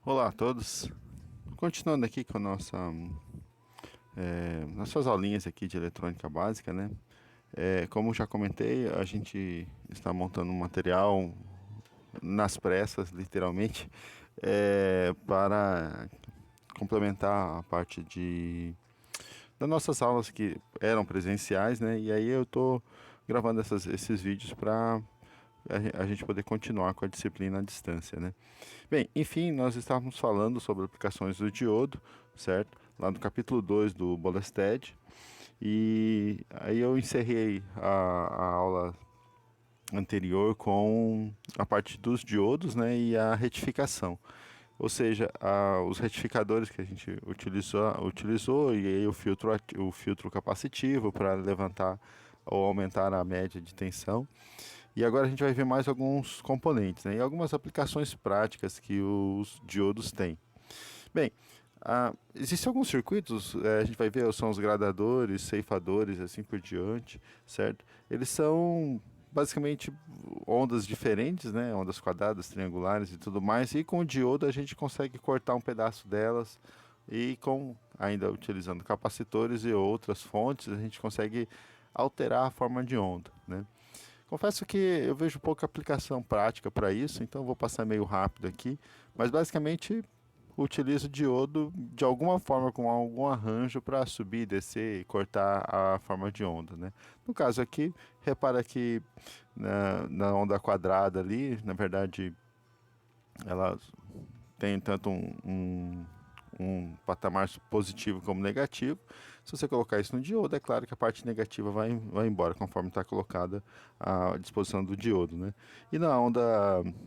Olá a todos. Continuando aqui com a nossas aulinhas aqui de eletrônica básica, né? Como já comentei, a gente está montando um material nas pressas, literalmente, para complementar a parte das nossas aulas que eram presenciais, né? E aí eu tô gravando esses vídeos para a gente poder continuar com a disciplina à distância, né? Bem, enfim, nós estávamos falando sobre aplicações do diodo, certo? Lá no capítulo 2 do Bolested. E aí eu encerrei a aula anterior com a parte dos diodos, né, e a retificação. Ou seja, os retificadores que a gente utilizou e aí o filtro capacitivo para levantar ou aumentar a média de tensão. E agora a gente vai ver mais alguns componentes, né, e algumas aplicações práticas que os diodos têm. Bem, existem alguns circuitos, a gente vai ver, são os gradadores, ceifadores, assim por diante, certo? Eles são basicamente ondas diferentes, né? Ondas quadradas, triangulares e tudo mais, e com o diodo a gente consegue cortar um pedaço delas e com ainda utilizando capacitores e outras fontes, a gente consegue alterar a forma de onda, né? Confesso que eu vejo pouca aplicação prática para isso, então vou passar meio rápido aqui, mas basicamente utilizo o diodo de alguma forma com algum arranjo para subir, descer e cortar a forma de onda, né? No caso aqui, repara que na onda quadrada ali, na verdade, ela tem tanto um patamar positivo como negativo. Se você colocar isso no diodo, é claro que a parte negativa vai embora, conforme está colocada à disposição do diodo, né? E na onda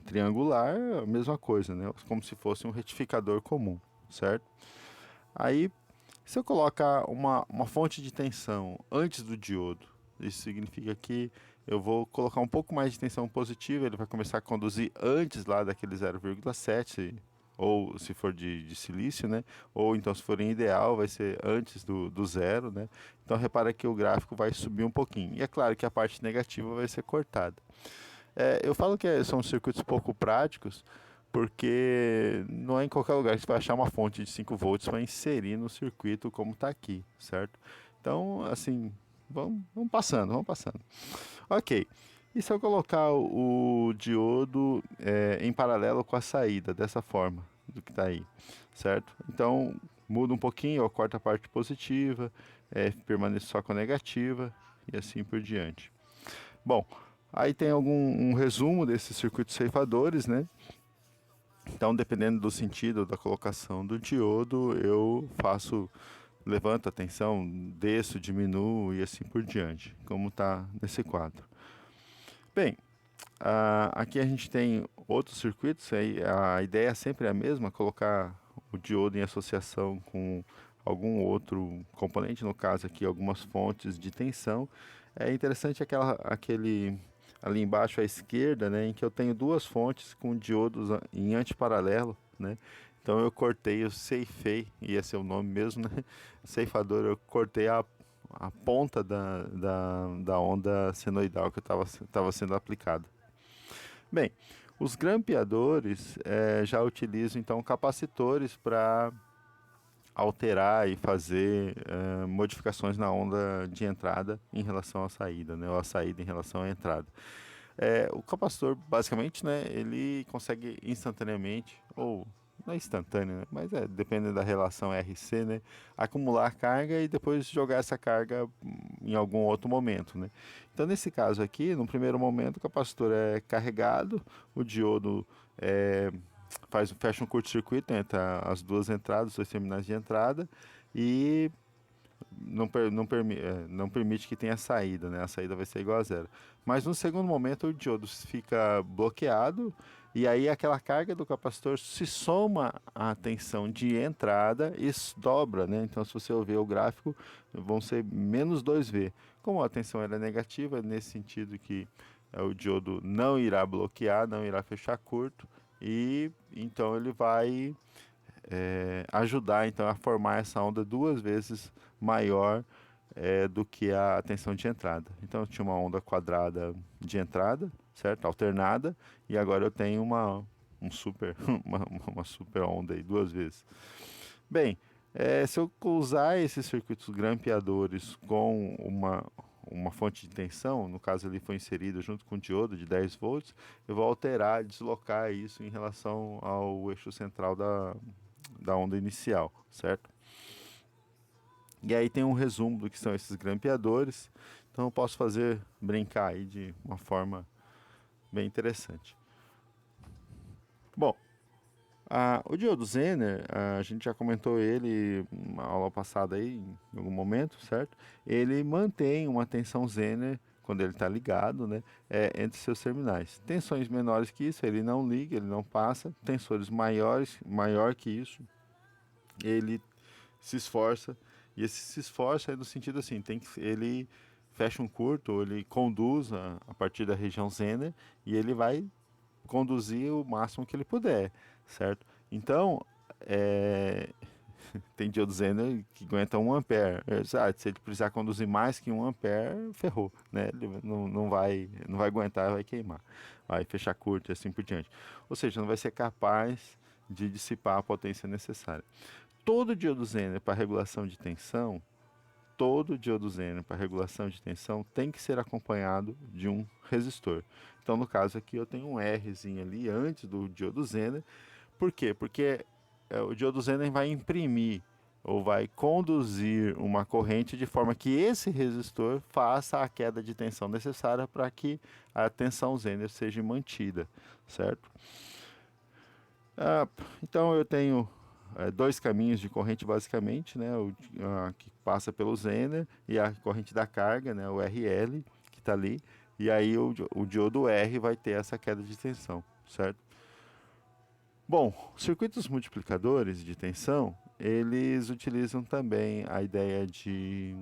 triangular, a mesma coisa, né? Como se fosse um retificador comum, certo? Aí, se eu colocar uma fonte de tensão antes do diodo, isso significa que eu vou colocar um pouco mais de tensão positiva, ele vai começar a conduzir antes lá daquele 0,7, ou se for de silício, né? Ou então se for em ideal, vai ser antes do zero, né? Então repara que o gráfico vai subir um pouquinho. E é claro que a parte negativa vai ser cortada. Eu falo que são circuitos pouco práticos, porque não é em qualquer lugar que você vai achar uma fonte de 5 volts para inserir no circuito como está aqui, certo? Então, assim, vamos passando, vamos passando. Ok. E se eu colocar o diodo em paralelo com a saída, dessa forma, do que está aí, certo? Então, muda um pouquinho, eu corto a parte positiva, permaneço só com a negativa e assim por diante. Bom, aí tem um resumo desses circuitos ceifadores, né? Então, dependendo do sentido da colocação do diodo, eu levanto a tensão, desço, diminuo e assim por diante, como está nesse quadro. Bem, aqui a gente tem outros circuitos, aí a ideia sempre é a mesma, colocar o diodo em associação com algum outro componente, no caso aqui algumas fontes de tensão. É interessante aquele ali embaixo à esquerda, né, em que eu tenho duas fontes com diodos em antiparalelo, né? Então eu cortei, eu ceifei, ia ser o nome mesmo, né? Ceifador, eu cortei a ponta da onda senoidal que estava sendo aplicada. Bem, os grampeadores já utilizam então capacitores para alterar e fazer modificações na onda de entrada em relação à saída, né, ou a saída em relação à entrada. O capacitor, basicamente, né, ele consegue instantaneamente, ou não é instantâneo, né, mas depende da relação RC, né, acumular carga e depois jogar essa carga em algum outro momento, né. Então, nesse caso aqui, no primeiro momento, o capacitor é carregado, o diodo fecha um curto-circuito entre as duas entradas, os dois terminais de entrada, e não permite que tenha saída, né? A saída vai ser igual a zero. Mas no segundo momento o diodo fica bloqueado e aí aquela carga do capacitor se soma à tensão de entrada e dobra, né? Então se você ver o gráfico, vão ser menos 2V. Como a tensão é negativa, nesse sentido que o diodo não irá bloquear, não irá fechar curto e então ele vai ajudar então a formar essa onda duas vezes maior do que a tensão de entrada. Então eu tinha uma onda quadrada de entrada, certo? Alternada, e agora eu tenho super, uma super onda aí, duas vezes. Bem, se eu usar esses circuitos grampeadores com uma fonte de tensão, no caso ele foi inserido junto com o diodo de 10 volts, eu vou alterar, deslocar isso em relação ao eixo central da onda inicial, certo? E aí tem um resumo do que são esses grampeadores, então eu posso brincar aí de uma forma bem interessante. Bom, o diodo Zener, a gente já comentou ele na aula passada aí, em algum momento, certo? Ele mantém uma tensão Zener quando ele está ligado, né, entre seus terminais. Tensões menores que isso, ele não liga, ele não passa. Tensores maior que isso, ele se esforça. E esse se esforça é no sentido assim, ele fecha um curto, ou ele conduz a partir da região Zener e ele vai conduzir o máximo que ele puder, certo? Então, é, tem diodo Zener que aguenta 1 ampere. Se ele precisar conduzir mais que 1 ampere, ferrou, né? Ele não vai aguentar, vai queimar, vai fechar curto e assim por diante. Ou seja, não vai ser capaz de dissipar a potência necessária. Todo diodo Zener para regulação de tensão, todo diodo Zener para regulação de tensão tem que ser acompanhado de um resistor. Então, no caso aqui, eu tenho um Rzinho ali antes do diodo Zener. Por quê? Porque o diodo Zener vai imprimir ou vai conduzir uma corrente de forma que esse resistor faça a queda de tensão necessária para que a tensão Zener seja mantida, certo? Então eu tenho dois caminhos de corrente basicamente, né? Que passa pelo Zener e a corrente da carga, né? O RL que está ali. E aí o diodo R vai ter essa queda de tensão, certo? Bom, circuitos multiplicadores de tensão, eles utilizam também a ideia de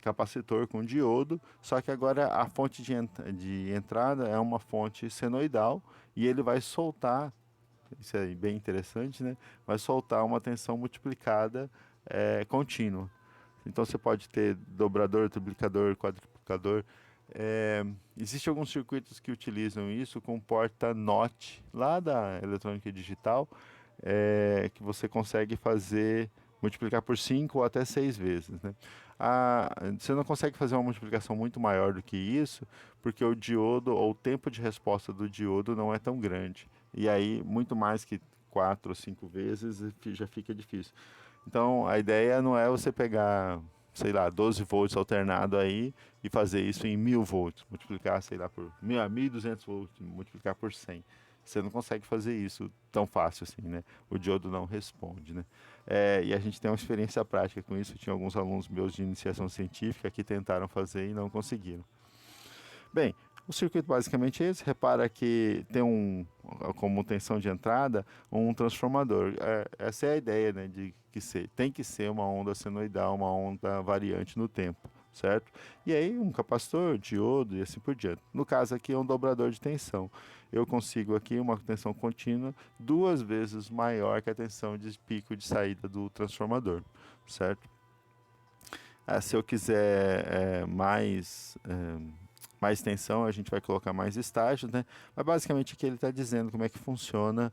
capacitor com diodo, só que agora a fonte de entrada é uma fonte senoidal e ele vai soltar, isso é bem interessante, né? Vai soltar uma tensão multiplicada contínua. Então você pode ter dobrador, triplicador, quadruplicador. Existem alguns circuitos que utilizam isso com porta NOT, lá da eletrônica digital, que você consegue multiplicar por 5 ou até 6 vezes. Né? Você não consegue fazer uma multiplicação muito maior do que isso, porque o diodo, ou o tempo de resposta do diodo não é tão grande. E aí, muito mais que 4 ou 5 vezes já fica difícil. Então, a ideia não é você pegar, sei lá, 12 volts alternado aí e fazer isso em 1000 volts, multiplicar, sei lá, por 1200 volts, multiplicar por 100. Você não consegue fazer isso tão fácil assim, né? O diodo não responde, né? E a gente tem uma experiência prática com isso. Tinha alguns alunos meus de iniciação científica que tentaram fazer e não conseguiram. Bem, o circuito basicamente é esse. Repara que tem como tensão de entrada, um transformador. Essa é a ideia, né, tem que ser uma onda senoidal, uma onda variante no tempo, certo? E aí um capacitor, diodo e assim por diante. No caso aqui é um dobrador de tensão. Eu consigo aqui uma tensão contínua 2 vezes maior que a tensão de pico de saída do transformador, certo? Se eu quiser mais tensão, a gente vai colocar mais estágios, né? Mas basicamente aqui ele está dizendo como é que funciona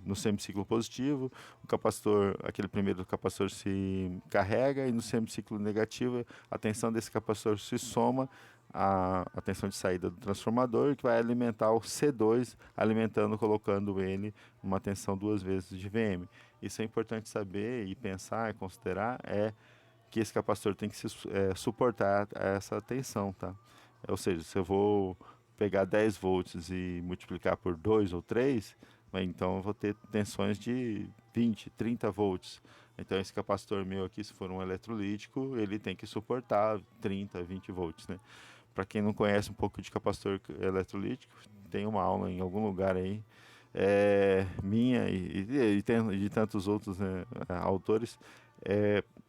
no semiciclo positivo, o capacitor, aquele primeiro capacitor se carrega e no semiciclo negativo a tensão desse capacitor se soma à tensão de saída do transformador, que vai alimentar o C2, colocando ele numa tensão 2 vezes de VM. Isso é importante saber e pensar e considerar, que esse capacitor tem que suportar essa tensão, tá? Ou seja, se eu vou pegar 10 volts e multiplicar por 2 ou 3, então eu vou ter tensões de 20, 30 volts. Então esse capacitor meu aqui, se for um eletrolítico, ele tem que suportar 30, 20 volts, né? Para quem não conhece um pouco de capacitor eletrolítico, tem uma aula em algum lugar aí, minha e de tantos outros, né, autores,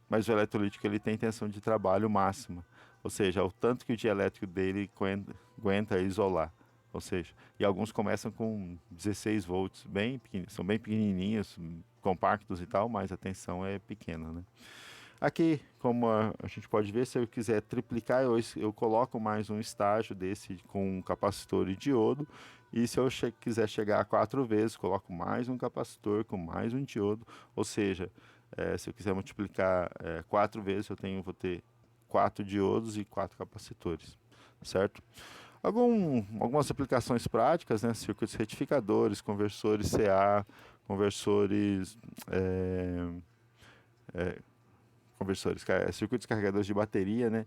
mas o eletrolítico ele tem tensão de trabalho máxima, ou seja, o tanto que o dielétrico dele aguenta isolar, ou seja, e alguns começam com 16 volts, são bem pequenininhos, compactos e tal, mas a tensão é pequena, né? Aqui, como a gente pode ver, se eu quiser triplicar, eu coloco mais um estágio desse com um capacitor e diodo, E se eu quiser chegar a 4 vezes, coloco mais um capacitor com mais um diodo, ou seja, se eu quiser multiplicar 4 vezes, vou ter 4 diodos e 4 capacitores, certo? Algumas aplicações práticas, né? Circuitos retificadores, conversores CA, conversores, é, circuitos carregadores de bateria, né?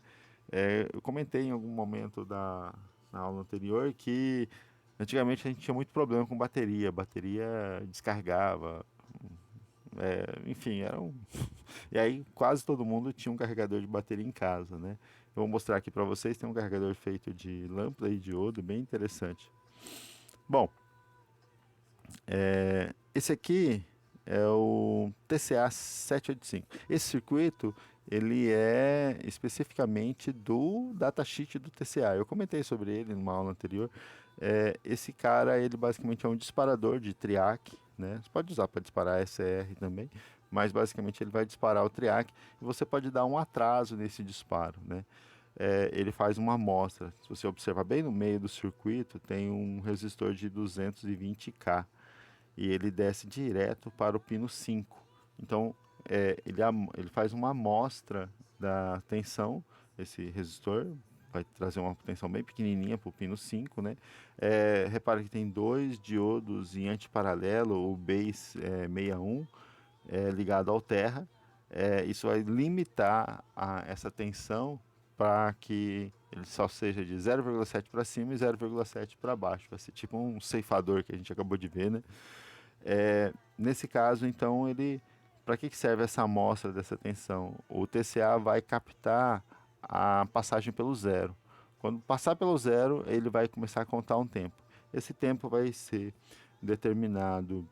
Eu comentei em algum momento na aula anterior que antigamente a gente tinha muito problema com bateria descarregava, enfim, e aí quase todo mundo tinha um carregador de bateria em casa, né? Eu vou mostrar aqui para vocês, tem um carregador feito de lâmpada e diodo, bem interessante. Bom, esse aqui é o TCA 785. Esse circuito, ele é especificamente do datasheet do TCA. Eu comentei sobre ele numa aula anterior. Esse cara, ele basicamente é um disparador de triac, né? Você pode usar para disparar SR também, mas basicamente ele vai disparar o triac e você pode dar um atraso nesse disparo, né? Ele faz uma amostra. Se você observar bem no meio do circuito, tem um resistor de 220K e ele desce direto para o pino 5. Então, ele faz uma amostra da tensão, esse resistor, vai trazer uma tensão bem pequenininha para o pino 5, né? Repara que tem dois diodos em antiparalelo, o base 61, ligado ao terra. Isso vai limitar essa tensão para que ele só seja de 0,7 para cima e 0,7 para baixo. Vai ser tipo um ceifador que a gente acabou de ver, né? Nesse caso, então, para que serve essa amostra dessa tensão? O TCA vai captar a passagem pelo zero. Quando passar pelo zero, ele vai começar a contar um tempo. Esse tempo vai ser determinado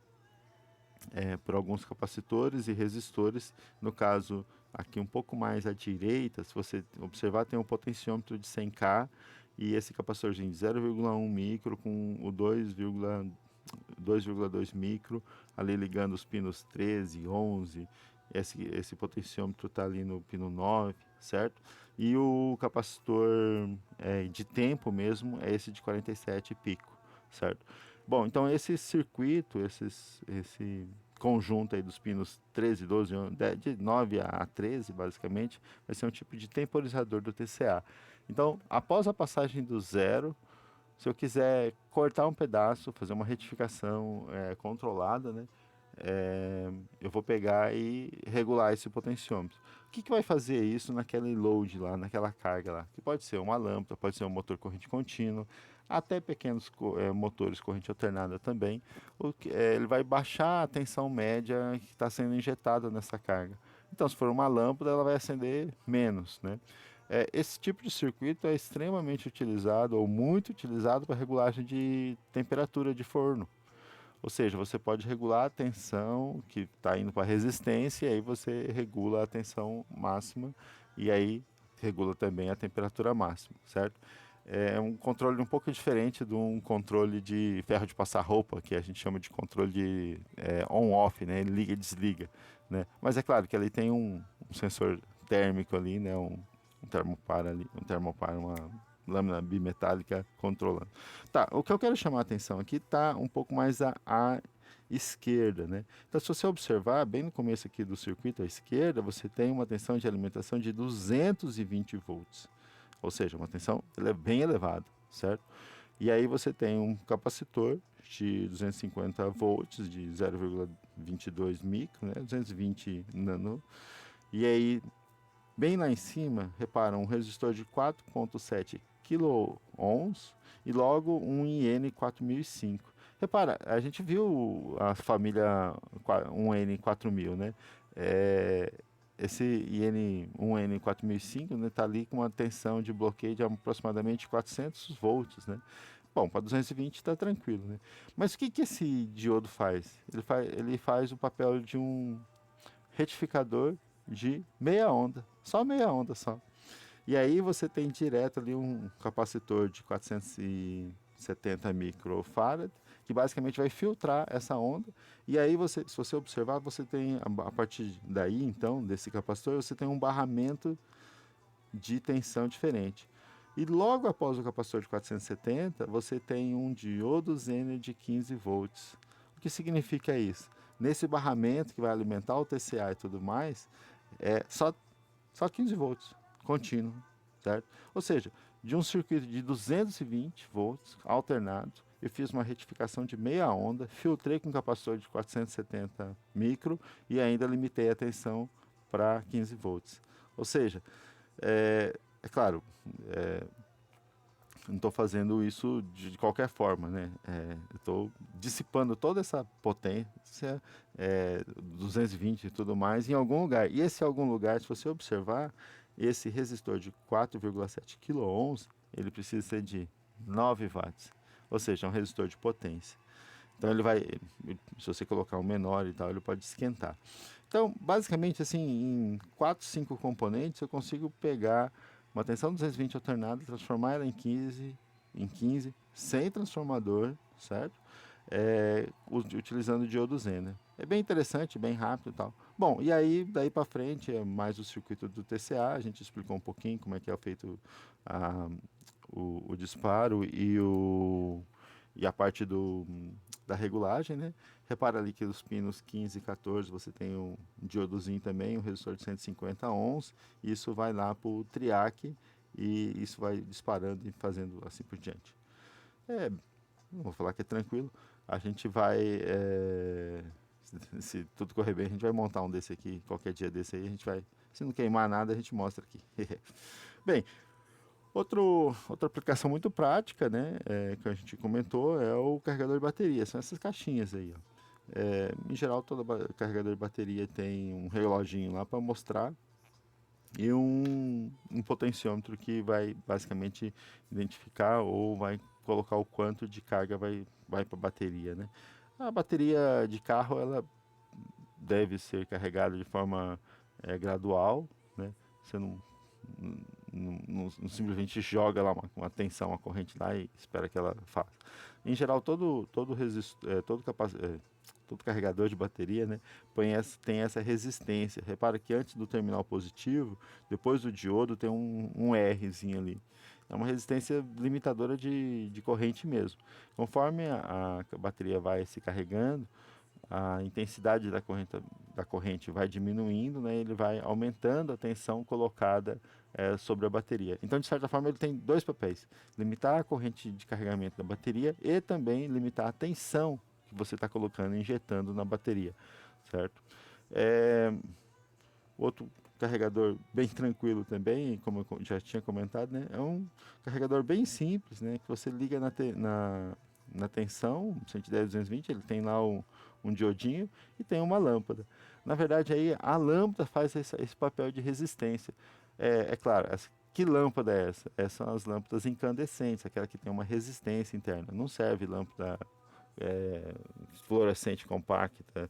por alguns capacitores e resistores. No caso, aqui um pouco mais à direita, se você observar, tem um potenciômetro de 100K e esse capacitorzinho de 0,1 micro com o 2,2 micro, ali ligando os pinos 13, 11, esse potenciômetro está ali no pino 9, certo? E o capacitor de tempo mesmo é esse de 47 e pico, certo? Bom, então esse circuito, esse conjunto aí dos pinos 13, 12, de 9 a 13, basicamente, vai ser um tipo de temporizador do TCA. Então, após a passagem do zero, se eu quiser cortar um pedaço, fazer uma retificação controlada, né? Eu vou pegar e regular esse potenciômetro. O que vai fazer isso naquele load lá, naquela carga lá? Que pode ser uma lâmpada, pode ser um motor corrente contínua, até pequenos motores corrente alternada também. Ele vai baixar a tensão média que está sendo injetada nessa carga. Então, se for uma lâmpada, ela vai acender menos, né? Esse tipo de circuito é extremamente utilizado ou muito utilizado para regulagem de temperatura de forno. Ou seja, você pode regular a tensão que está indo para a resistência, e aí você regula a tensão máxima e aí regula também a temperatura máxima, certo? É um controle um pouco diferente de um controle de ferro de passar roupa, que a gente chama de controle de on-off, né? Ele liga e desliga, né? Mas é claro que ali tem um sensor térmico ali, né? Um termopar ali, uma lâmina bimetálica controlando. Tá, o que eu quero chamar a atenção aqui está um pouco mais à esquerda, né? Então, se você observar, bem no começo aqui do circuito à esquerda, você tem uma tensão de alimentação de 220 volts, ou seja, uma tensão bem elevada, certo? E aí você tem um capacitor de 250 volts, de 0,22 micro, né? 220 nano, e aí bem lá em cima, repara, um resistor de 4,7 kΩ e logo um IN 4005. Repara, a gente viu a família 1N4000, né? Esse IN 1N4005 está ali com uma tensão de bloqueio de aproximadamente 400 volts, né? Bom, para 220 está tranquilo, né? Mas o que esse diodo faz? Ele faz o papel de um retificador de meia onda, só meia onda só. E aí você tem direto ali um capacitor de 470 microfarad, que basicamente vai filtrar essa onda. E aí se você observar, você tem a partir daí, então, desse capacitor, você tem um barramento de tensão diferente. E logo após o capacitor de 470, você tem um diodo Zener de 15 volts. O que significa isso? Nesse barramento que vai alimentar o TCA e tudo mais, é só 15 volts, contínuo, certo? Ou seja, de um circuito de 220 volts alternado, eu fiz uma retificação de meia onda, filtrei com capacitor de 470 micro e ainda limitei a tensão para 15 volts. Ou seja, é claro, não estou fazendo isso de qualquer forma, né? Estou dissipando toda essa potência, 220 e tudo mais, em algum lugar. E esse algum lugar, se você observar, esse resistor de 4,7 kΩ, ele precisa ser de 9 watts, ou seja, é um resistor de potência. Então ele vai, se você colocar um menor e tal, ele pode esquentar. Então, basicamente, assim, em 4, 5 componentes, eu consigo pegar uma tensão 220 alternada, transformar ela em 15 sem transformador, certo? Utilizando o diodo Zener. É bem interessante, bem rápido e tal. Bom, e aí, daí para frente, é mais o circuito do TCA, a gente explicou um pouquinho como é que é feito a, o disparo e a parte da regulagem, né? Repara ali que os pinos 15 e 14 você tem um diodozinho também, um resistor de 150 ohms, e isso vai lá para o triac e isso vai disparando e fazendo assim por diante. Não vou falar que é tranquilo, a gente vai, se tudo correr bem, a gente vai montar um desse aqui, qualquer dia desse aí, a gente vai, se não queimar nada, a gente mostra aqui. Bem, outra aplicação muito prática, né, que a gente comentou, é o carregador de bateria. São essas caixinhas aí, ó. Em geral, todo carregador de bateria tem um reloginho lá para mostrar e um potenciômetro que vai basicamente identificar ou vai colocar o quanto de carga vai para a bateria, né? A bateria de carro ela deve ser carregada de forma gradual, né? Você não simplesmente joga lá uma tensão, uma corrente lá e espera que ela faça. Em geral, todo carregador de bateria, né, tem essa resistência. Repara que antes do terminal positivo, depois do diodo, tem um Rzinho ali. É uma resistência limitadora de corrente mesmo. Conforme a bateria vai se carregando, a intensidade da corrente vai diminuindo, né, ele vai aumentando a tensão colocada sobre a bateria. Então, de certa forma, ele tem dois papéis: limitar a corrente de carregamento da bateria e também limitar a tensão que você está colocando, injetando na bateria, certo? É, Outro carregador bem tranquilo também, como eu já tinha comentado, né, é um carregador bem simples, né, que você liga na tensão 110, 220, ele tem lá um diodinho e tem uma lâmpada. Na verdade, aí a lâmpada faz esse papel de resistência. Claro, que lâmpada é essa? Essas são as lâmpadas incandescentes, aquela que tem uma resistência interna. Não serve lâmpada fluorescente compacta,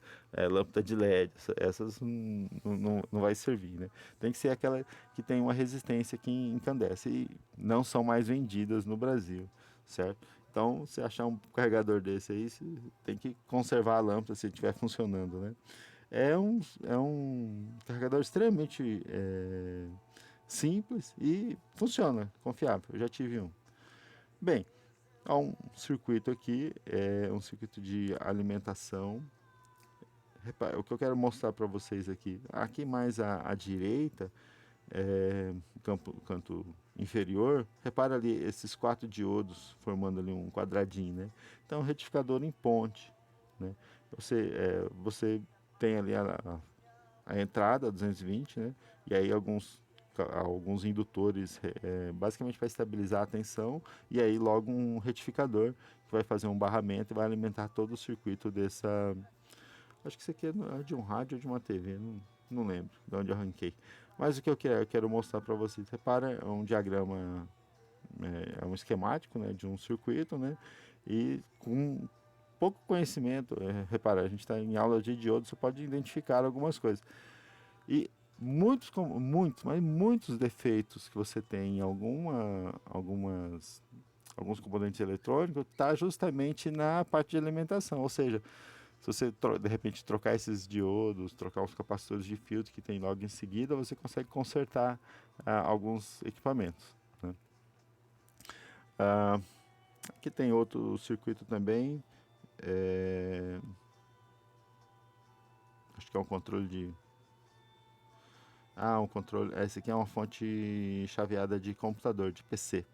lâmpada de LED, essas não vai servir, né? Tem que ser aquela que tem uma resistência que encandece e não são mais vendidas no Brasil, certo? Então, se achar um carregador desse aí, você tem que conservar a lâmpada se estiver funcionando, né? É um carregador extremamente simples e funciona, confiável. Eu já tive um. Bem, há um circuito aqui, é um circuito de alimentação. O que eu quero mostrar para vocês aqui mais à direita, canto inferior, repara ali esses 4 diodos formando ali um quadradinho, né? Então, retificador em ponte, né? Você tem ali a entrada 220, né? E aí alguns indutores, basicamente para estabilizar a tensão, e aí logo um retificador que vai fazer um barramento e vai alimentar todo o circuito dessa. Acho que isso aqui é de um rádio ou de uma TV, não lembro de onde eu arranquei. Mas o que eu quero mostrar para vocês, repara, é um diagrama, é um esquemático, né, de um circuito, né, e com pouco conhecimento, repara, a gente está em aula de diodo, você pode identificar algumas coisas. E mas muitos defeitos que você tem em alguns componentes eletrônicos está justamente na parte de alimentação. Ou seja, se você de repente trocar esses diodos, trocar os capacitores de filtro que tem logo em seguida, você consegue consertar alguns equipamentos, né? Ah, aqui tem outro circuito também, é, acho que é um controle de... Ah, um controle. Esse aqui é uma fonte chaveada de computador, de PC.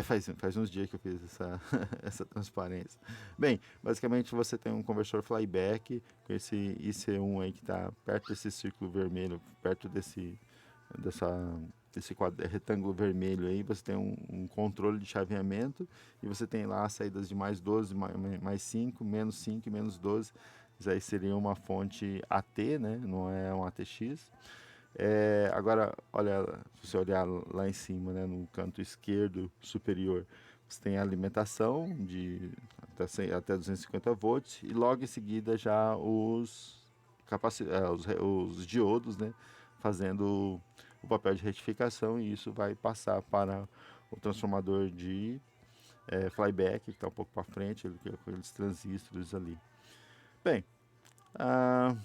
Faz uns dias que eu fiz essa, essa transparência. Bem, basicamente você tem um conversor flyback com esse IC1 aí que está perto desse círculo vermelho, perto dessa, retângulo vermelho aí. Você tem um controle de chaveamento e você tem lá as saídas de mais 12, mais 5, menos 5 e menos 12. Isso aí seria uma fonte AT, né? Não é um ATX. Agora, olha, se você olhar lá em cima, né, no canto esquerdo superior, você tem a alimentação de até 250 volts e logo em seguida já os diodos, né, fazendo o papel de retificação, e isso vai passar para o transformador de flyback, que está um pouco para frente, com aqueles transistores ali. Bem, ah,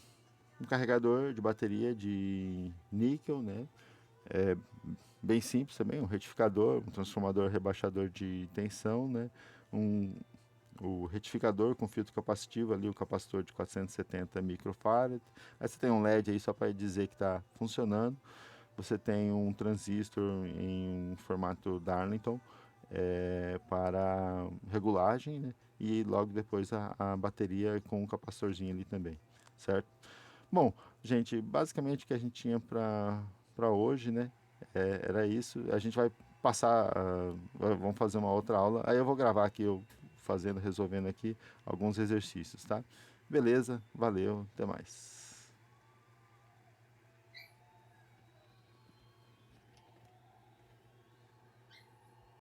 um carregador de bateria de níquel, né? É bem simples também, um retificador, um transformador rebaixador de tensão, né? Um, o retificador com filtro capacitivo ali, o capacitor de 470 microfarad. Aí você tem um LED aí só para dizer que está funcionando. Você tem um transistor em um formato Darlington para regulagem, né? E logo depois a bateria com um capacitorzinho ali também, certo? Bom, gente, basicamente o que a gente tinha para hoje, né? Era isso. A gente vai passar, vamos fazer uma outra aula. Aí eu vou gravar aqui eu fazendo, resolvendo aqui alguns exercícios, tá? Beleza, valeu, até mais.